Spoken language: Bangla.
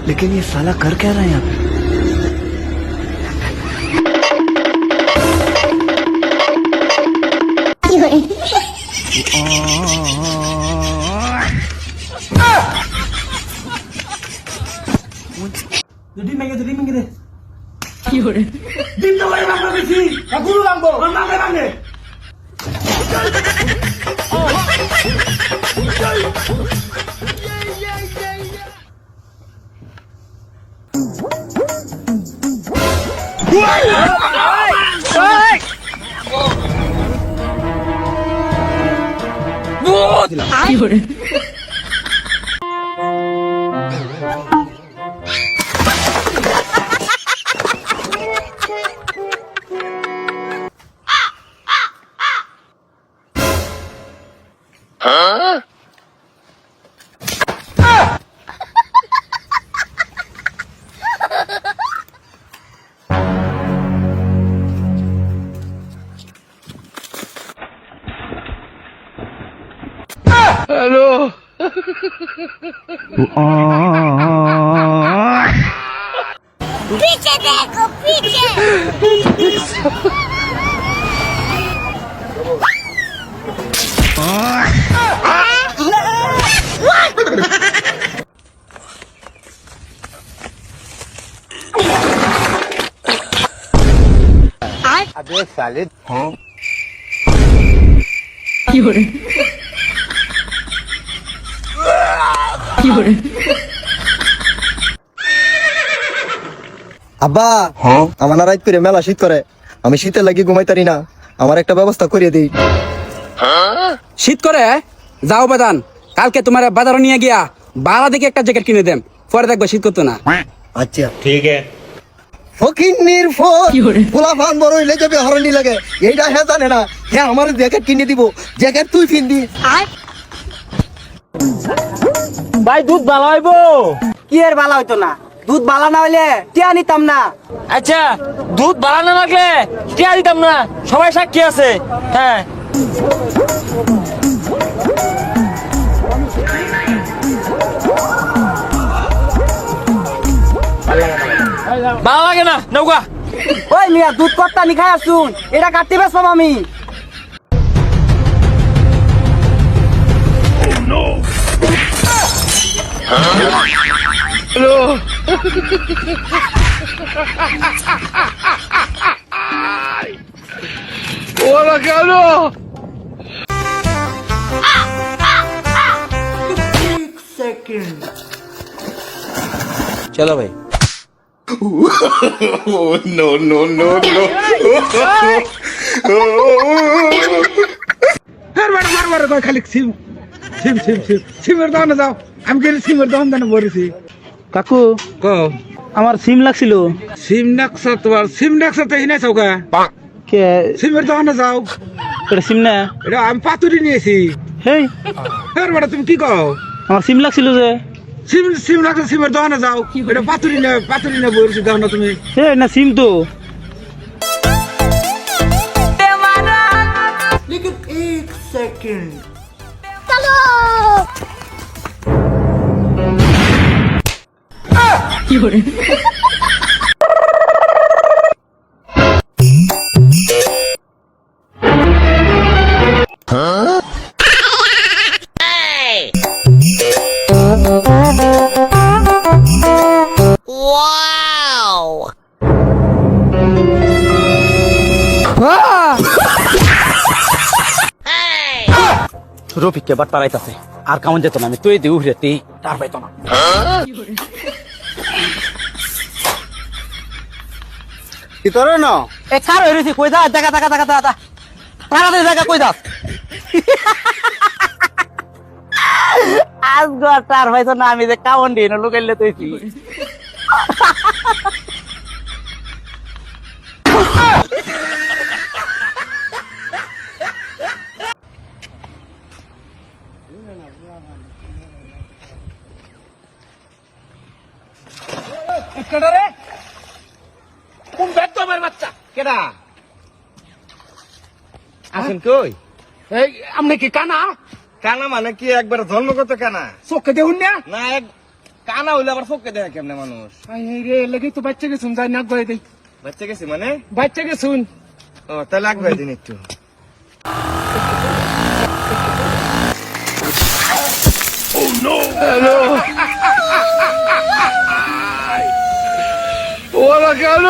लेकिन ये साला कर क्या रहा है यहाँ पे? ডিম ভেঙে দে কি করে ডিম তো ভাই মাংস বেশি গুরু মাংবো মাংগে কি করে हेलो पीछे देखो पीछे अबे साले हाँ কি করে কি করে আব্বা আমার রাত করে মেলা শীত করে, আমি শীতে লাগি ঘুমাইতারি না, আমার একটা ব্যবস্থা করিয়ে দিই। শীত করে যাও বাদান, কালকে তোমার বাজারে নিয়ে গিয়া বাড়া দেখে একটা জ্যাকেট কিনে দেন, পরে দেখবো শীত করতো না। আচ্ছা ठीक है ফকিন্নির ফোন পোলা ফান বড় হইলে যাবে হরনি লাগে, এইটা হ্যাঁ জানে না, হ্যাঁ আমার জ্যাকেট কিনে দিব, জ্যাকেট তুই কিনবি। ভাই দুধ ভালো হইব কি এর বালা হইতো না, দুধ বালা না হইলে টিয়া নিতাম না। আচ্ছা দুধ ভালো না লাগলে টিয়া দিতাম না, সবাই সাক্ষী আছে। হ্যাঁ ভালো লাগে না নৌকা। ওই মিয়া দুধ কর্তা নি খাই আসুন, এটা কাটতে বেসলাম আমি। ওরা কেন চলো ভাই। नो नो नो नो খালি সিম সিম সিম সিম সিমের দোকানে যাও, আমি কিন্তু সিমের দোকানে বলেছি। কাকু কও আমার সিম লাগছিল। সিম নাকসা, তোমার সিম নাকসা তো হিনা চৌকা, কে সিমের দোকানে যাও। এটা সিম না? এটা আমি পাতুরি নিয়েছি। হেই হ্যাঁ বেটা তুমি কি কও? আমার সিম লাগছিল যে। সিম সিম লাগছে, সিমের দোকানে যাও। এটা পাতুরি না বলেছি দেখো না তুমি। হে না সিম তো। चलो কি করে वाओ রফিককে বাট পারাইতাছে, আর কেমন যেত না, আমি তুই দিউ রেতি তার পাইতো না। কি তোর না এ কার হইছে কই দা, দেখা দেখা দেখা দেখা তাড়াতাড়ি দেখা কই দাস। আজ গো তার পাইতো না, আমি যে কামন দিন লুকাইলে তুইছি। কেডা রে কোন ব্যক্ত আমার বাচ্চা কেডা আছেন কই এই আপনি কি কানা কানা মানে কি একবার জন্মগত কানা চোখে দেখুন না না এক কানা হইলে আবার চোখে দেখে কেমনে মানুষ আই রে লেগে তো বাচ্চা গেছুন যাই না গয়ে দেই বাচ্চা গেছে মানে বাচ্চা গেছুন ও তাহলে আগে দিন একটু ওরা কেন